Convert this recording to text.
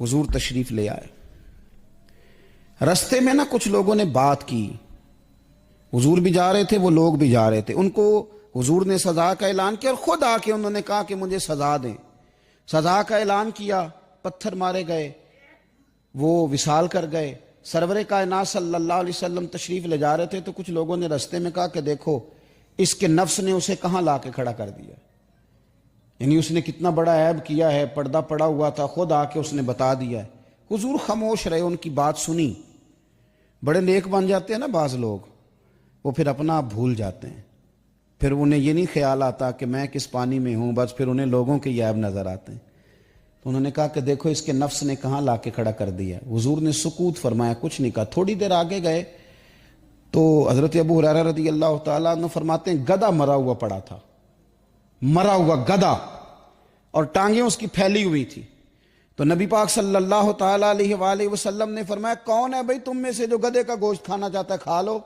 حضور تشریف لے آئے. رستے میں نا کچھ لوگوں نے بات کی، حضور بھی جا رہے تھے، وہ لوگ بھی جا رہے تھے. ان کو حضور نے سزا کا اعلان کیا اور خود آ کے انہوں نے کہا کہ مجھے سزا دیں. سزا کا اعلان کیا، پتھر مارے گئے، وہ وصال کر گئے. سرور کائنات صلی اللہ علیہ وسلم تشریف لے جا رہے تھے تو کچھ لوگوں نے رستے میں کہا کہ دیکھو اس کے نفس نے اسے کہاں لا کے کھڑا کر دیا، یعنی اس نے کتنا بڑا عیب کیا ہے، پردہ پڑا ہوا تھا، خود آ کے اس نے بتا دیا ہے. حضور خاموش رہے، ان کی بات سنی. بڑے نیک بن جاتے ہیں نا بعض لوگ، وہ پھر اپنا آپ بھول جاتے ہیں، پھر انہیں یہ نہیں خیال آتا کہ میں کس پانی میں ہوں، بس پھر انہیں لوگوں کے یہ عیب نظر آتے ہیں. تو انہوں نے کہا کہ دیکھو اس کے نفس نے کہاں لا کے کھڑا کر دیا. حضور نے سکوت فرمایا، کچھ نہیں کہا. تھوڑی دیر آگے گئے تو حضرت ابو ہریرہ رضی اللہ تعالیٰ عنہ فرماتے ہیں گدھا مرا ہوا پڑا تھا، مرا ہوا گدھا، اور ٹانگیں اس کی پھیلی ہوئی تھی. تو نبی پاک صلی اللہ تعالیٰ علیہ وآلہ وسلم نے فرمایا کون ہے بھئی تم میں سے جو گدھے کا گوشت کھانا چاہتا ہے، کھا لو.